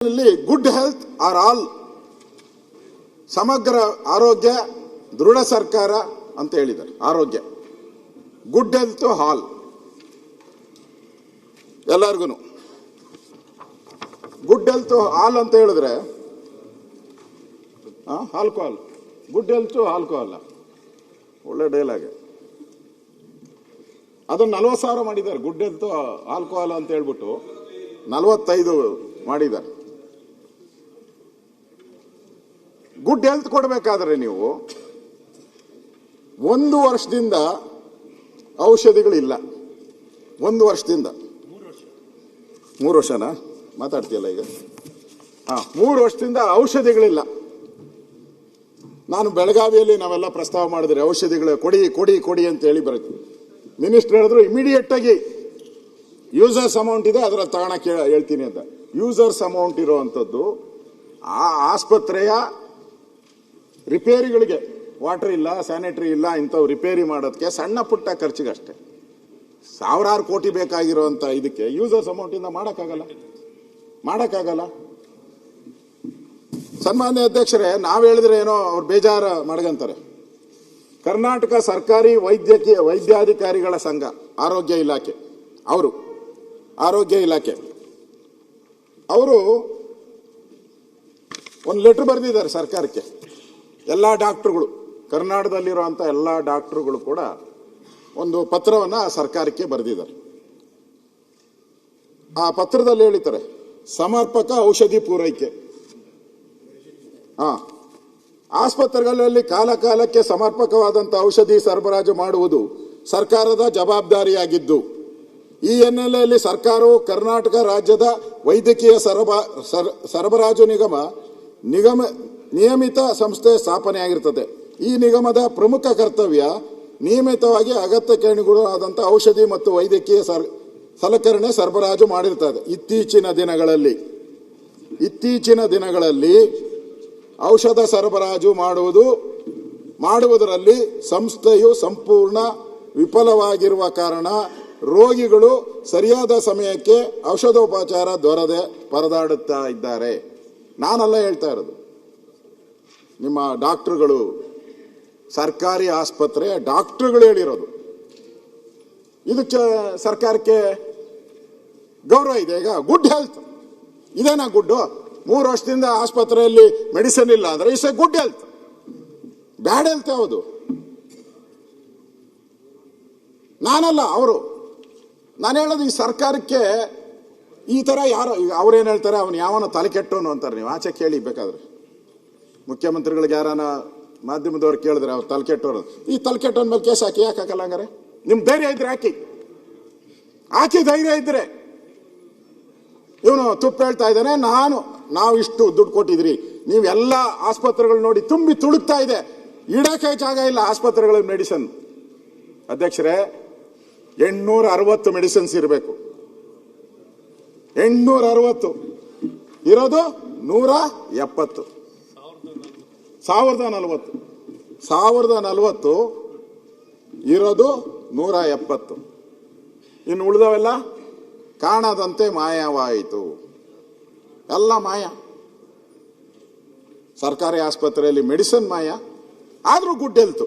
Good health are all, ಸಮಗ್ರ ಆರೋಗ್ಯ ದೃಢ ಸರ್ಕಾರ ಅಂತ ಹೇಳಿದ್ದಾರೆ. ಆರೋಗ್ಯ ಗುಡ್ ಹೆಲ್ತ್ ಹಾಲ್ ಎಲ್ಲರಿಗೂ ಗುಡ್ ಹೆಲ್ತ್ ಹಾಲ್ ಅಂತ ಹೇಳಿದ್ರೆ ಆಲ್ಕೋಹಾಲ್, ಗುಡ್ ಹೆಲ್ತ್ ಆಲ್ಕೋಹಾಲ್ ಒಳ್ಳೆ ಡೈಲಾಗ್. ಅದನ್ನು 40,000 ಮಾಡಿದ್ದಾರೆ. ಗುಡ್ ಹೆಲ್ತ್ ಆಲ್ಕೋಹಾಲ್ ಅಂತ ಹೇಳ್ಬಿಟ್ಟು 45 ಮಾಡಿದ್ದಾರೆ. ಗುಡ್ ಹೆಲ್ತ್ ಕೊಡಬೇಕಾದ್ರೆ ನೀವು 1 ವರ್ಷದಿಂದ ಔಷಧಿಗಳಿಲ್ಲ. 1 ವರ್ಷದಿಂದ 3 ವರ್ಷನಾ ಮಾತಾಡ್ತೀಯಲ್ಲ ಈಗ? 3 ವರ್ಷದಿಂದ ಔಷಧಿಗಳಿಲ್ಲ. ನಾನು ಬೆಳಗಾವಿಯಲ್ಲಿ ನಾವೆಲ್ಲ ಪ್ರಸ್ತಾವ ಮಾಡಿದ್ರೆ ಔಷಧಿಗಳು ಕೊಡಿ ಕೊಡಿ ಕೊಡಿ ಅಂತ ಹೇಳಿ ಬರುತ್ತೆ. ಮಿನಿಸ್ಟರ್ ಹೇಳಿದ್ರು ಇಮಿಡಿಯೇಟ್ ಆಗಿ ಯೂಸರ್ಸ್ ಅಮೌಂಟ್ ಇದೆ ಅದರ ತಗೋಣ ಹೇಳ್ತೀನಿ ಅಂತ. ಯೂಸರ್ಸ್ ಅಮೌಂಟ್ ಇರುವಂಥದ್ದು ಆ ಆಸ್ಪತ್ರೆಯ ರಿಪೇರಿಗಳಿಗೆ, ವಾಟರ್ ಇಲ್ಲ, ಸ್ಯಾನಿಟರಿ ಇಲ್ಲ, ಇಂಥವು ರಿಪೇರಿ ಮಾಡೋದಕ್ಕೆ ಸಣ್ಣ ಪುಟ್ಟ ಖರ್ಚಿಗಷ್ಟೇ. 1000 ಕೋಟಿ ಬೇಕಾಗಿರುವಂಥ ಇದಕ್ಕೆ ಯೂಸರ್ಸ್ ಅಮೌಂಟಿಂದ ಮಾಡೋಕ್ಕಾಗಲ್ಲ. ಸನ್ಮಾನ್ಯ ಅಧ್ಯಕ್ಷರೇ, ನಾವು ಹೇಳಿದ್ರೆ ಏನೋ ಅವ್ರು ಬೇಜಾರ ಮಾಡ್ಕೊಂತಾರೆ. ಕರ್ನಾಟಕ ಸರ್ಕಾರಿ ವೈದ್ಯಾಧಿಕಾರಿಗಳ ಸಂಘ, ಆರೋಗ್ಯ ಇಲಾಖೆ ಅವರು ಒಂದು ಲೆಟರ್ ಬರೆದಿದ್ದಾರೆ ಸರ್ಕಾರಕ್ಕೆ. ಎಲ್ಲ ಡಾಕ್ಟರ್ಗಳು, ಕರ್ನಾಟಕದಲ್ಲಿರುವಂಥ ಎಲ್ಲ ಡಾಕ್ಟರ್ಗಳು ಕೂಡ ಒಂದು ಪತ್ರವನ್ನು ಸರ್ಕಾರಕ್ಕೆ ಬರೆದಿದ್ದಾರೆ. ಆ ಪತ್ರದಲ್ಲಿ ಹೇಳಿದ್ದಾರೆ, ಸಮರ್ಪಕ ಔಷಧಿ ಪೂರೈಕೆ. ಆಸ್ಪತ್ರೆಗಳಲ್ಲಿ ಕಾಲಕ್ಕೆ ಸಮರ್ಪಕವಾದಂಥ ಔಷಧಿ ಸರಬರಾಜು ಮಾಡುವುದು ಸರ್ಕಾರದ ಜವಾಬ್ದಾರಿಯಾಗಿದ್ದು, ಈ ಹಿನ್ನೆಲೆಯಲ್ಲಿ ಸರ್ಕಾರವು ಕರ್ನಾಟಕ ರಾಜ್ಯದ ವೈದ್ಯಕೀಯ ಸರಬರಾಜು ನಿಗಮ ನಿಯಮಿತ ಸಂಸ್ಥೆ ಸ್ಥಾಪನೆಯಾಗಿರುತ್ತದೆ. ಈ ನಿಗಮದ ಪ್ರಮುಖ ಕರ್ತವ್ಯ ನಿಯಮಿತವಾಗಿ ಅಗತ್ಯಕ್ಕೆ ಅನುಗುಣವಾದಂಥ ಔಷಧಿ ಮತ್ತು ವೈದ್ಯಕೀಯ ಸಲಕರಣೆ ಸರಬರಾಜು ಮಾಡಿರುತ್ತದೆ. ಇತ್ತೀಚಿನ ದಿನಗಳಲ್ಲಿ ಔಷಧ ಸರಬರಾಜು ಮಾಡುವುದರಲ್ಲಿ ಸಂಸ್ಥೆಯು ಸಂಪೂರ್ಣ ವಿಫಲವಾಗಿರುವ ಕಾರಣ ರೋಗಿಗಳು ಸರಿಯಾದ ಸಮಯಕ್ಕೆ ಔಷಧೋಪಚಾರ ದೊರದೆ ಪರದಾಡುತ್ತಾ ಇದ್ದಾರೆ. ನಾನೆಲ್ಲ ಹೇಳ್ತಾ ಇರೋದು, ನಿಮ್ಮ ಡಾಕ್ಟರ್ಗಳು, ಸರ್ಕಾರಿ ಆಸ್ಪತ್ರೆಯ ಡಾಕ್ಟರ್ಗಳು ಹೇಳಿರೋದು. ಇದಕ್ಕೆ ಸರ್ಕಾರಕ್ಕೆ ಗೌರವ ಇದೆ. ಈಗ ಗುಡ್ ಹೆಲ್ತ್ ಇದೇನಾ ಗುಡ್ಡು? 3 ವರ್ಷದಿಂದ ಆಸ್ಪತ್ರೆಯಲ್ಲಿ ಮೆಡಿಸಿನ್ ಇಲ್ಲ ಅಂದ್ರೆ it's A good health. Bad health ಯಾವುದು? ನಾನಲ್ಲ, ಅವರು. ನಾನು ಹೇಳೋದು ಈ ಸರ್ಕಾರಕ್ಕೆ ಈ ಥರ ಯಾರೋ ಅವ್ರೇನು ಹೇಳ್ತಾರೆ, ಅವನು ಯಾವನ ತಲೆ ಕೆಟ್ಟವನು ಅಂತಾರೆ. ನೀವು ಆಚೆ ಕೇಳಿ ಬೇಕಾದ್ರೆ, ಮುಖ್ಯಮಂತ್ರಿಗಳಿಗೆ ಯಾರಾನ ಮಾಧ್ಯಮದವ್ರು ಕೇಳಿದ್ರೆ ಅವ್ರು ತಲೆ ಕೆಟ್ಟವರು, ಈ ತಲೆ ಕೆಟ್ಟವನ ಮೇಲೆ ಕೇಸ್ ಹಾಕಿ ಯಾಕೆ ಹಾಕಲ್ಲ? ಹಂಗಾರೆ ನಿಮ್ಮ ಧೈರ್ಯ ಇದ್ರೆ ಹಾಕಿ ಧೈರ್ಯ ಇದ್ರೆ. ಇವನು ತುಪ್ಪ ಹೇಳ್ತಾ ಇದ್ದಾನೆ, ನಾವು ಇಷ್ಟು ದುಡ್ಡು ಕೊಟ್ಟಿದ್ರಿ, ನೀವೆಲ್ಲ ಆಸ್ಪತ್ರೆಗಳು ನೋಡಿ ತುಂಬಿ ತುಳುಕ್ತಾ ಇದೆ, ಇಡಕ್ಕೆ ಜಾಗ ಇಲ್ಲ ಆಸ್ಪತ್ರೆಗಳ ಮೆಡಿಸಿನ್. ಅಧ್ಯಕ್ಷರೇ, 860 ಮೆಡಿಸಿನ್ಸ್ ಇರಬೇಕು. 860 ಇರೋದು 170. 1040 ಇರೋದು 170. ಇನ್ನು ಉಳಿದವೆಲ್ಲ ಕಾಣದಂತೆ ಮಾಯವಾಯಿತು. ಎಲ್ಲ ಮಾಯ. ಸರ್ಕಾರಿ ಆಸ್ಪತ್ರೆಯಲ್ಲಿ ಮೆಡಿಸಿನ್ ಮಾಯ, ಆದರೂ ಗುಡ್ ಹೆಲ್ತ್.